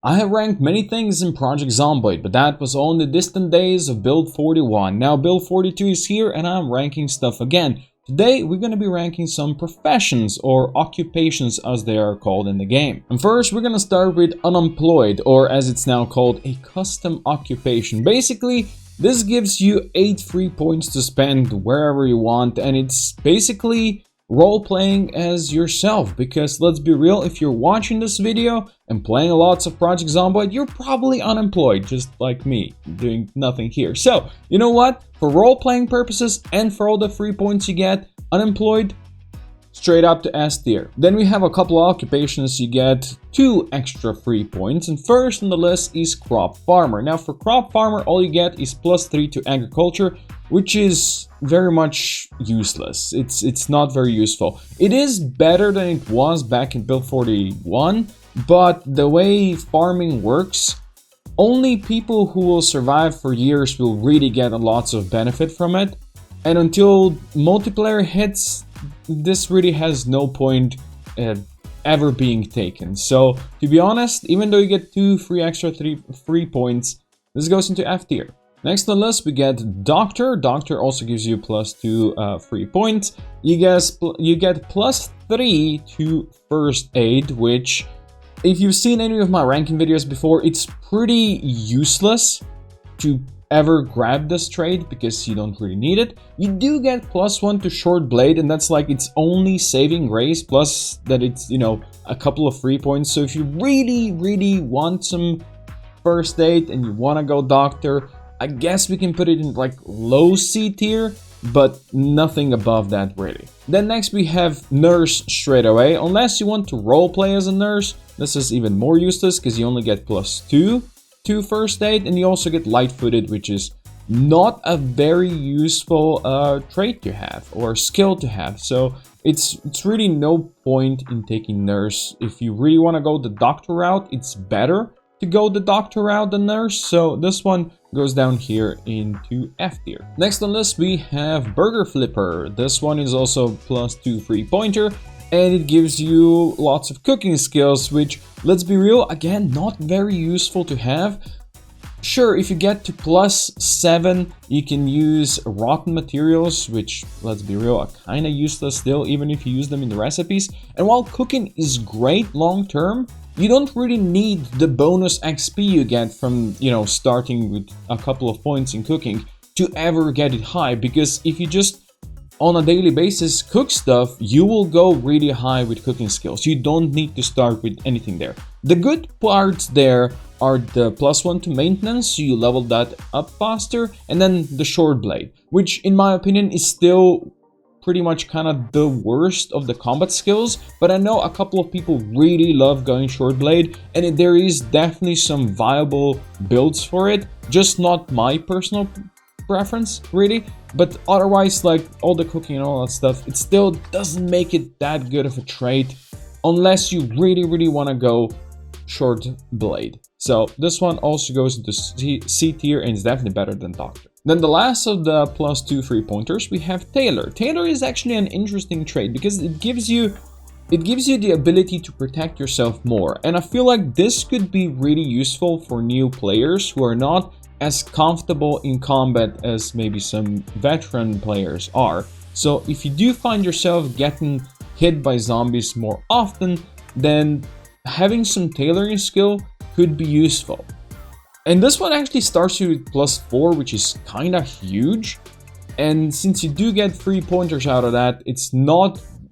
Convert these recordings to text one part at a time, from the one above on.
I have ranked many things in Project Zomboid, but that was all in the distant days of build 41. Now build 42 is here and I'm ranking stuff again. Today we're going to be ranking some professions or occupations as they are called in the game. And first we're going to start with Unemployed, or as it's now called, a custom occupation. Basically, this gives you 8 free points to spend wherever you want, and it's basically role-playing as yourself, because let's be real, if you're watching this video and playing lots of Project Zomboid, you're probably unemployed, just like me, doing nothing here. So, you know what? For role-playing purposes and for all the free points you get, Unemployed, straight up to S tier. Then we have a couple of occupations you get 2 extra free points, and first on the list is Crop Farmer. Now for Crop Farmer, all you get is +3 to agriculture, which is very much useless. It's not very useful. It is better than it was back in build 41, but the way farming works, only people who will survive for years will really get lots of benefit from it. And until multiplayer hits, this really has no point ever being taken. So to be honest, even though you get 2 free points, this goes into F tier. Next on the list we get Doctor. Doctor also gives you +2 free points. You get +3 to First Aid, which, if you've seen any of my ranking videos before, it's pretty useless to ever grab this trade because you don't really need it. You do get +1 to Short Blade, and that's like its only saving grace, plus that it's, you know, a couple of free points. So if you really want some First Aid and you want to go Doctor, I guess we can put it in like low C tier, but nothing above that really. Then next we have Nurse straight away. Unless you want to roleplay as a nurse, this is even more useless because you only get +2 to First Aid, and you also get Light-footed, which is not a very useful trait to have or skill to have. So it's really no point in taking Nurse. If you really want to go the Doctor route, it's better to go the Doctor route than Nurse. So this one goes down here into F tier. Next on the list we have Burger Flipper. This one is also +2 free pointer, and it gives you lots of cooking skills, which, let's be real, again, not very useful to have. Sure, if you get to +7, you can use rotten materials, which, let's be real, are kind of useless still, even if you use them in the recipes. And while cooking is great long term, you don't really need the bonus XP you get from, you know, starting with a couple of points in cooking to ever get it high, because if you just on a daily basis cook stuff, you will go really high with cooking skills. You don't need to start with anything there. The good parts there are the +1 to maintenance, so you level that up faster, and then the Short Blade, which in my opinion is still pretty much kind of the worst of the combat skills, but I know a couple of people really love going Short Blade, and there is definitely some viable builds for it, just not my personal preference really. But otherwise, like all the cooking and all that stuff, it still doesn't make it that good of a trait unless you really want to go Short Blade. So this one also goes into C tier and is definitely better than Doctor. Then the last of the +2 free pointers, we have Tailor. Tailor is actually an interesting trait because it gives you the ability to protect yourself more, and I feel like this could be really useful for new players who are not as comfortable in combat as maybe some veteran players are. So if you do find yourself getting hit by zombies more often, then having some tailoring skill could be useful. And this one actually starts you with +4, which is kind of huge. And since you do get 3 pointers out of that, it's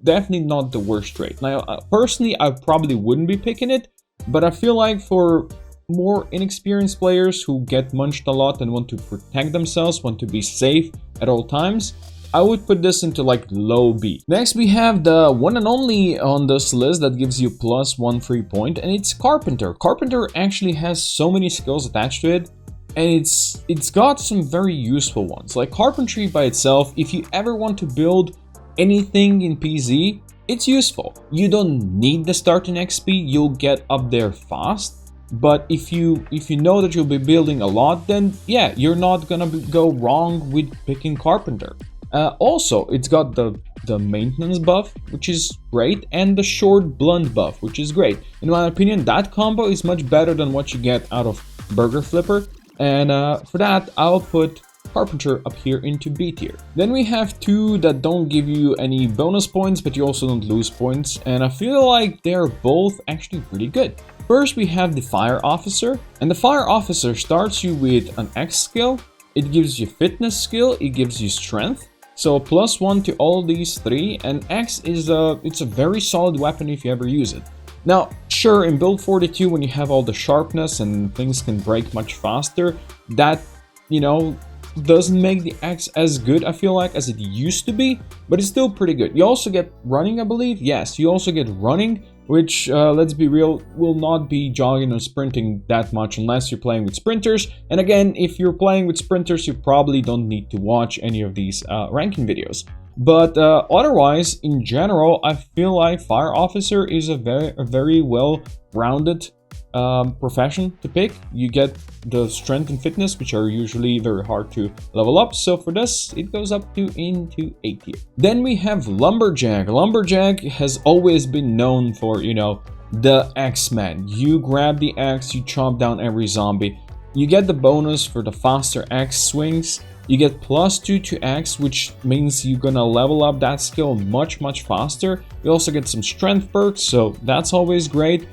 definitely not the worst trait. Now, personally, I probably wouldn't be picking it, but I feel like for more inexperienced players who get munched a lot and want to protect themselves, want to be safe at all times, I would put this into like low B. Next we have the one and only on this list that gives you +1 free point, and it's Carpenter. Carpenter actually has so many skills attached to it, and it's got some very useful ones. Like carpentry by itself, if you ever want to build anything in PZ, it's useful. You don't need the starting XP, you'll get up there fast. But if you know that you'll be building a lot, then yeah, you're not gonna go wrong with picking Carpenter. Also, it's got the maintenance buff, which is great, and the short blunt buff, which is great. In my opinion, that combo is much better than what you get out of Burger Flipper, and for that, I'll put Carpenter up here into B tier. Then we have two that don't give you any bonus points, but you also don't lose points, and I feel like they're both actually pretty good. First, we have the Fire Officer, and the Fire Officer starts you with an X skill. It gives you fitness skill, it gives you strength. So +1 to all these three, and X is it's a very solid weapon if you ever use it. Now, sure, in build 42, when you have all the sharpness and things can break much faster, that, you know, doesn't make the X as good, I feel like, as it used to be, but it's still pretty good. You also get running, I believe. Yes, you also get running, which, let's be real, will not be jogging or sprinting that much unless you're playing with sprinters. And again, if you're playing with sprinters, you probably don't need to watch any of these ranking videos. But otherwise, in general, I feel like Fire Officer is a very well-rounded profession to pick. You get the strength and fitness, which are usually very hard to level up, so for this it goes up to into A tier. Then we have Lumberjack. Lumberjack has always been known for, you know, the X-Men. You grab the axe, you chop down every zombie. You get the bonus for the faster axe swings. You get +2 to axe, which means you're gonna level up that skill much faster. You also get some strength perks, so that's always great.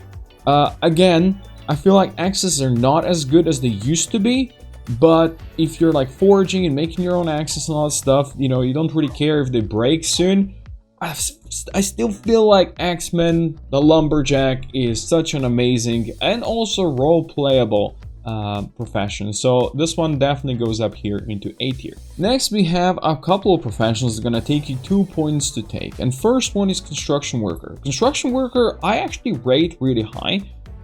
Again, I feel like axes are not as good as they used to be, but if you're like foraging and making your own axes and all that stuff, you know, you don't really care if they break soon. I still feel like X-Men, the Lumberjack, is such an amazing and also role-playable profession, so this one definitely goes up here into A tier. Next, we have a couple of professions that are gonna take you 2 points to take, and first one is construction worker. Construction worker, I actually rate really high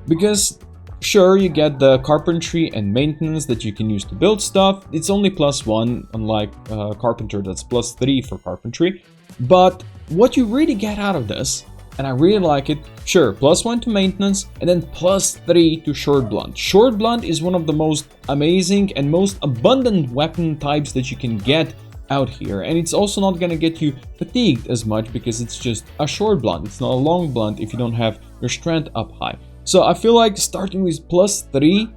because sure, you get the carpentry and maintenance that you can use to build stuff. It's only +1, unlike Carpenter, that's +3 for carpentry. But what you really get out of this, and I really like it, sure, +1 to maintenance, and then +3 to short blunt. Short blunt is one of the most amazing and most abundant weapon types that you can get out here, and it's also not gonna get you fatigued as much because it's just a short blunt. It's not a long blunt if you don't have your strength up high. So I feel like starting with +3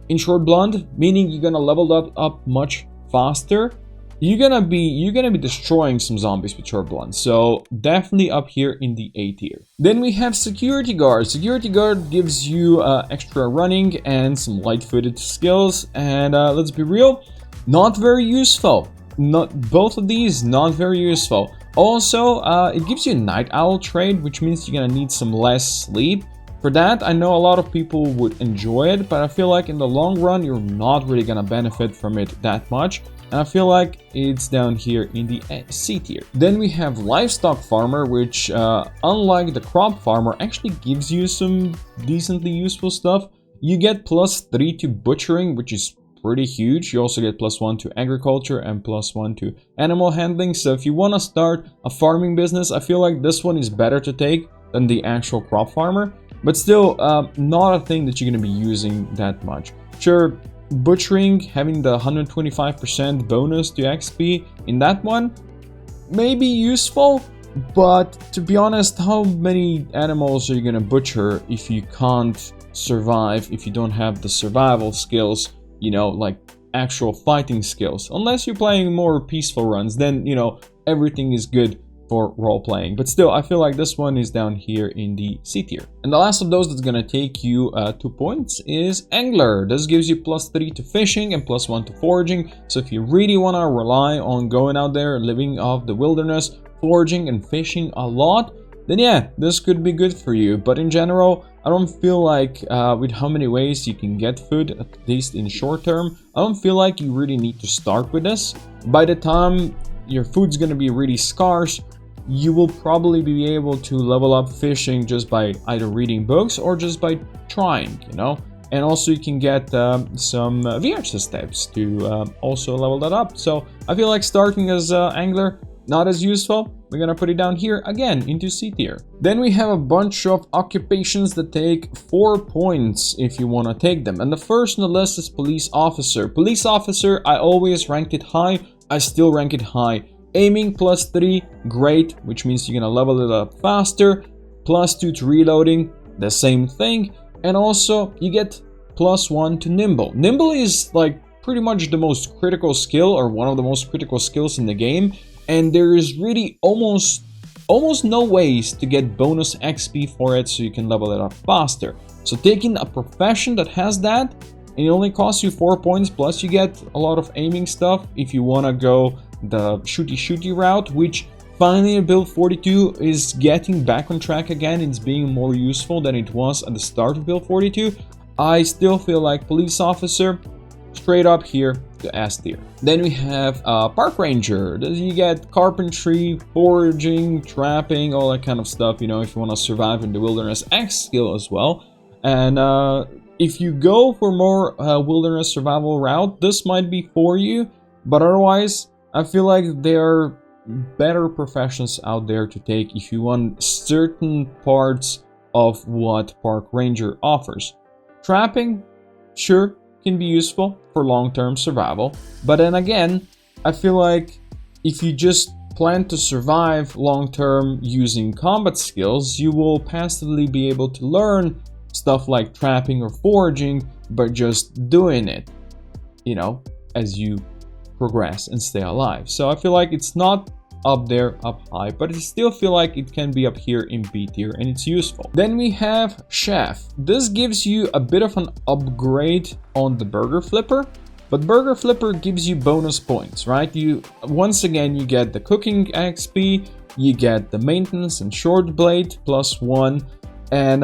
in short blunt, meaning you're gonna level up much faster. You're gonna be destroying some zombies with short blunt, so definitely up here in the A tier. Then we have security guard. Security guard gives you extra running and some light-footed skills, and let's be real, not very useful. Not both of these, not very useful. Also, it gives you a night owl trait, which means you're gonna need some less sleep. For that, I know a lot of people would enjoy it, but I feel like in the long run, you're not really gonna benefit from it that much. And I feel like it's down here in the C tier. Then we have livestock farmer, which unlike the crop farmer, actually gives you some decently useful stuff. You get +3 to butchering, which is pretty huge. You also get +1 to agriculture and +1 to animal handling. So if you want to start a farming business, I feel like this one is better to take than the actual crop farmer. But still, not a thing that you're going to be using that much. Sure, butchering, having the 125% bonus to XP in that one may be useful, but to be honest, how many animals are you gonna butcher if you can't survive, if you don't have the survival skills, you know, like actual fighting skills? Unless you're playing more peaceful runs, then, you know, everything is good for role-playing. But still, I feel like this one is down here in the C tier. And the last of those that's gonna take you 2 points is angler. This gives you +3 to fishing and +1 to foraging. So if you really wanna rely on going out there, living off the wilderness, foraging and fishing a lot, then yeah, this could be good for you. But in general, I don't feel like with how many ways you can get food, at least in short term, I don't feel like you really need to start with this. By the time your food's gonna be really scarce, you will probably be able to level up fishing just by either reading books or just by trying, you know? And also you can get some VHS steps to also level that up. So I feel like starting as angler, not as useful. We're gonna put it down here again into C tier. Then we have a bunch of occupations that take 4 points if you wanna take them. And the first on the list is police officer. Police officer, I always ranked it high. I still rank it high. Aiming +3, great, which means you're gonna level it up faster. +2 to reloading, the same thing. And also you get +1 to nimble. Nimble is like pretty much the most critical skill, or one of the most critical skills in the game. And there is really almost no ways to get bonus XP for it, so you can level it up faster. So taking a profession that has that, and it only costs you 4 points, plus you get a lot of aiming stuff if you want to go the shooty route, which finally in build 42 is getting back on track again. It's being more useful than it was at the start of build 42. I still feel like police officer, straight up here to S tier. Then we have park ranger. You get carpentry, foraging, trapping, all that kind of stuff, you know, if you want to survive in the wilderness X skill as well. And if you go for more wilderness survival route, this might be for you, but otherwise I feel like there are better professions out there to take if you want certain parts of what park ranger offers. Trapping, sure, can be useful for long-term survival, but then again, I feel like if you just plan to survive long-term using combat skills, you will passively be able to learn stuff like trapping or foraging by just doing it, you know, as you progress and stay alive. So I feel like it's not up there, up high, but I still feel like it can be up here in B tier and it's useful. Then we have chef. This gives you a bit of an upgrade on the burger flipper, but burger flipper gives you bonus points, right? Once again, you get the cooking XP, you get the maintenance and short blade +1, and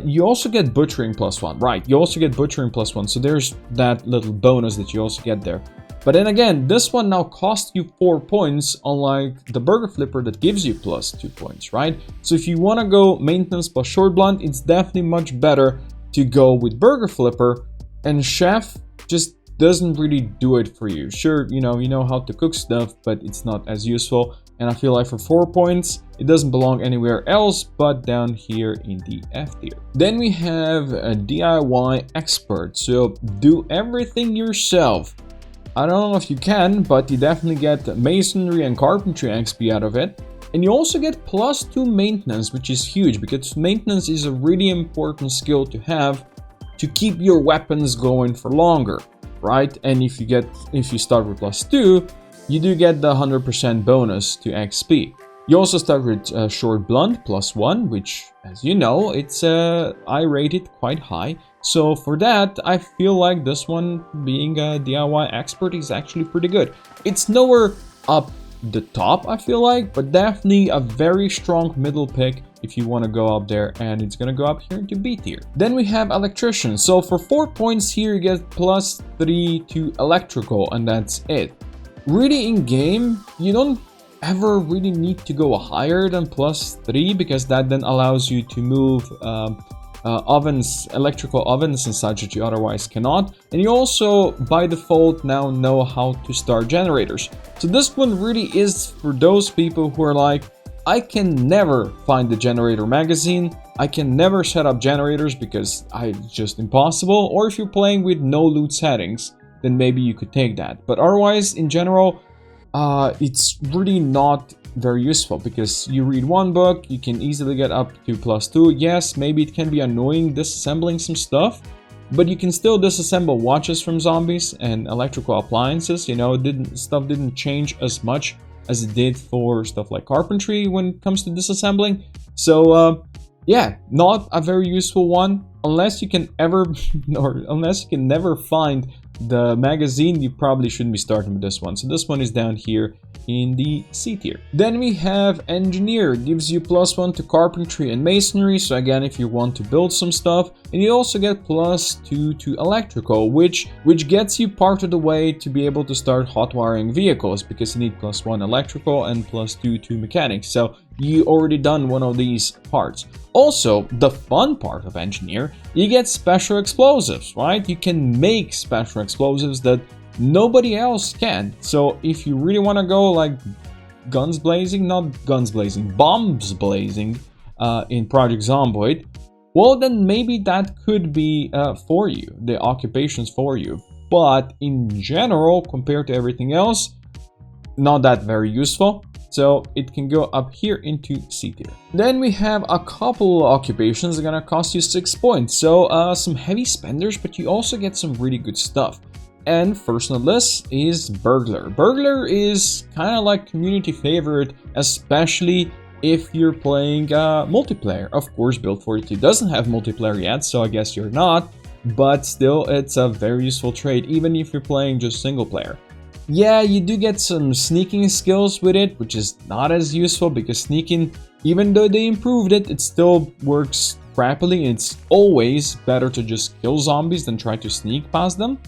you also get butchering +1, right? You also get butchering +1, so there's that little bonus that you also get there. But then again, this one now costs you 4 points, unlike the burger flipper that gives you +2 points, right? So if you want to go maintenance plus short blunt, it's definitely much better to go with burger flipper, and chef just doesn't really do it for you. Sure, you know how to cook stuff, but it's not as useful. And I feel like for 4 points, it doesn't belong anywhere else but down here in the F tier. Then we have a DIY expert. So do everything yourself. I don't know if you can, but you definitely get masonry and carpentry XP out of it. And you also get +2 maintenance, which is huge because maintenance is a really important skill to have to keep your weapons going for longer, right? And if you start with +2, you do get the 100% bonus to XP. You also start with short blunt +1, which, as you know, it's I rate it quite high. So for that, I feel like this one, being a DIY expert, is actually pretty good. It's nowhere up the top, I feel like, but definitely a very strong middle pick if you want to go up there, and it's gonna go up here into B tier. Then we have electrician. So for 4 points here, you get +3 to electrical, and that's it. Really in game, you don't ever really need to go higher than +3, because that then allows you to move ovens, electrical ovens and such that you otherwise cannot. And you also by default now know how to start generators. So this one really is for those people who are like, I can never find the generator magazine, I can never set up generators because it's just impossible. Or if you're playing with no loot settings, then maybe you could take that. But otherwise, in general, it's really not very useful, because you read one book, you can easily get up to +2. Yes, maybe it can be annoying disassembling some stuff, but you can still disassemble watches from zombies and electrical appliances. You know, stuff didn't change as much as it did for stuff like carpentry when it comes to disassembling. So yeah, not a very useful one. Unless you can never find the magazine, you probably shouldn't be starting with this one. So this one is down here in the C tier. Then we have engineer. It gives you +1 to carpentry and masonry. So again, if you want to build some stuff, and you also get +2 to electrical, which gets you part of the way to be able to start hot wiring vehicles, because you need +1 electrical and +2 to mechanics. So you already done one of these parts. Also, the fun part of engineer, you get special explosives, right? You can make special explosives that nobody else can. So if you really want to go like bombs blazing in Project Zomboid, well then maybe that could be for you, the occupations for you. But in general, compared to everything else, not that very useful. So it can go up here into C tier. Then we have a couple occupations that are gonna cost you 6 points. So some heavy spenders, but you also get some really good stuff. And first on the list is burglar. Burglar is kind of like community favorite, especially if you're playing multiplayer. Of course, Build 42 doesn't have multiplayer yet, so I guess you're not. But still, it's a very useful trait, even if you're playing just single player. Yeah, you do get some sneaking skills with it, which is not as useful because sneaking, even though they improved it, it still works crappily. It's always better to just kill zombies than try to sneak past them,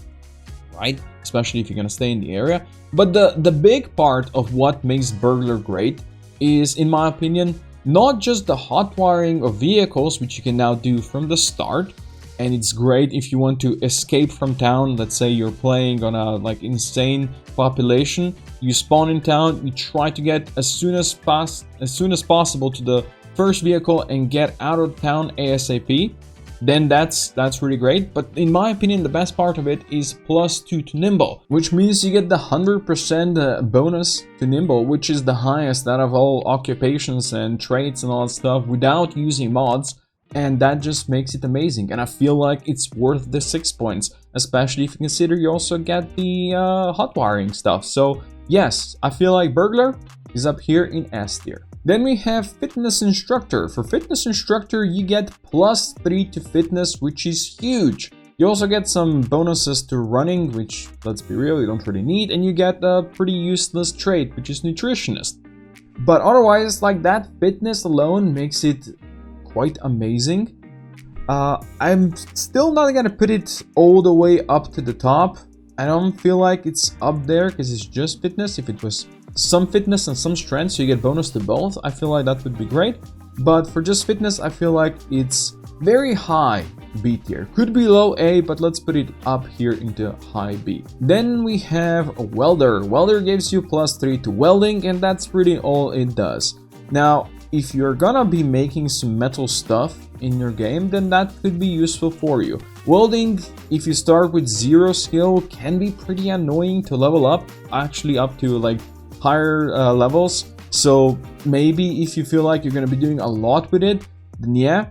right? Especially if you're gonna stay in the area. But the big part of what makes burglar great is, in my opinion, not just the hot wiring of vehicles, which you can now do from the start. And it's great if you want to escape from town. Let's say you're playing on a like insane population. You spawn in town, you try to get as soon as possible to the first vehicle and get out of town ASAP. Then that's really great. But in my opinion, the best part of it is +2 to nimble, which means you get the 100% bonus to nimble, which is the highest out of all occupations and traits and all that stuff without using mods. And that just makes it amazing, and I feel like it's worth the 6 points, especially if you consider you also get the hot wiring stuff. So yes, I feel like burglar is up here in S tier. Then we have fitness instructor. For fitness instructor, you get +3 to fitness, which is huge. You also get some bonuses to running, which, let's be real, you don't really need, and you get a pretty useless trait, which is nutritionist. But otherwise, like that fitness alone makes it quite amazing. I'm still not gonna put it all the way up to the top. I don't feel like it's up there because it's just fitness. If it was some fitness and some strength, so you get bonus to both, I feel like that would be great. But for just fitness, I feel like it's very high B tier. Could be low A, but let's put it up here into high B. Then we have a welder. Welder gives you +3 to welding, and that's really all it does. Now, if you're gonna be making some metal stuff in your game, then that could be useful for you. Welding, if you start with 0 skill, can be pretty annoying to level up, actually up to like higher levels. So maybe if you feel like you're gonna be doing a lot with it, then yeah,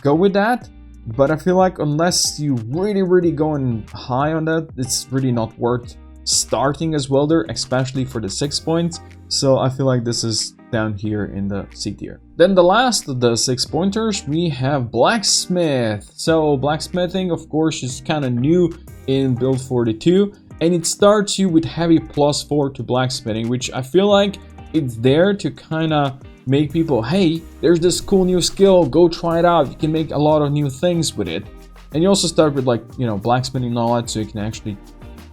go with that. But I feel like unless you really going high on that, it's really not worth starting as welder, especially for the 6 points. So I feel like this is down here in the C tier. Then the last of the 6 pointers, we have Blacksmith. So blacksmithing, of course, is kind of new in Build 42, and it starts you with heavy +4 to blacksmithing, which I feel like it's there to kind of make people, hey, there's this cool new skill, go try it out. You can make a lot of new things with it. And you also start with, like, you know, blacksmithing knowledge, so you can actually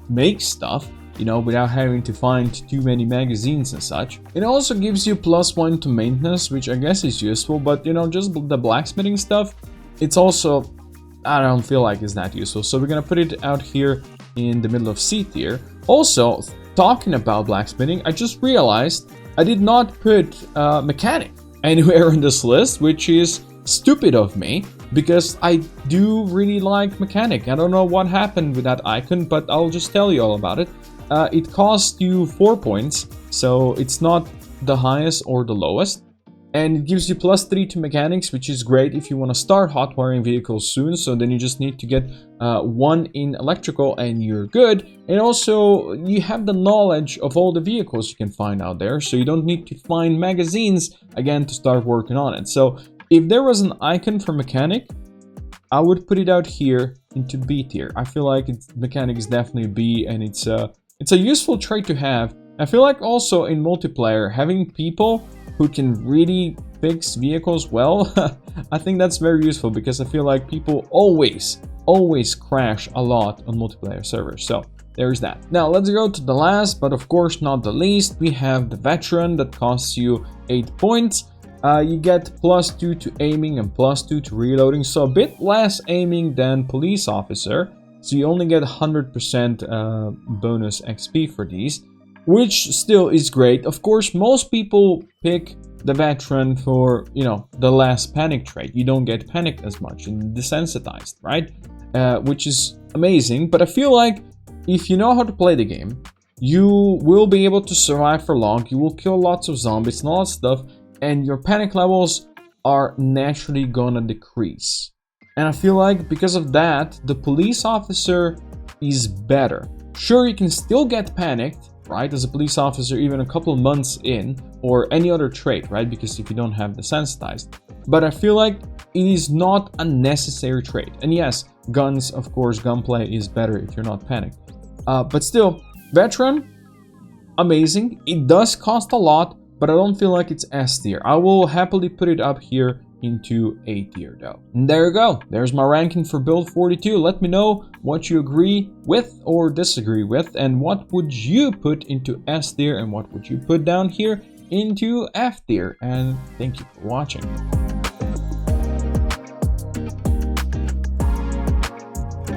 make stuff, you know, without having to find too many magazines and such. It also gives you +1 to maintenance, which I guess is useful, but, you know, just the blacksmithing stuff, it's also, I don't feel like it's that useful. So we're gonna put it out here in the middle of C tier. Also, talking about blacksmithing, I just realized I did not put mechanic anywhere in this list, which is stupid of me, because I do really like mechanic. I don't know what happened with that icon, but I'll just tell you all about it. It costs you 4 points, so it's not the highest or the lowest. And it gives you +3 to mechanics, which is great if you want to start hot wiring vehicles soon. So then you just need to get 1 in electrical and you're good. And also you have the knowledge of all the vehicles you can find out there, so you don't need to find magazines again to start working on it. So if there was an icon for mechanic, I would put it out here into B tier. I feel like mechanic is definitely B, and it's a useful trait to have. I feel like also in multiplayer, having people who can really fix vehicles well, I think that's very useful, because I feel like people always crash a lot on multiplayer servers. So there's that. Now let's go to the last, but of course not the least. We have the veteran that costs you 8 points. You get +2 to aiming and +2 to reloading, so a bit less aiming than police officer. So you only get 100% bonus XP for these, which still is great. Of course, most people pick the veteran for, you know, the less panic trait. You don't get panicked as much and desensitized, right? Which is amazing. But I feel like if you know how to play the game, you will be able to survive for long, you will kill lots of zombies and all that stuff, and your panic levels are naturally gonna decrease. And I feel like because of that, the police officer is better. Sure, you can still get panicked, right, as a police officer even a couple months in, or any other trait, right, because if you don't have desensitized. But I feel like it is not a necessary trait. And yes, guns, of course, gunplay is better if you're not panicked. But still, veteran, amazing. It does cost a lot, but I don't feel like it's S tier. I will happily put it up here into A tier though. And there you go. There's my ranking for build 42. Let me know what you agree with or disagree with, and what would you put into S tier and what would you put down here into F tier. And thank you for watching.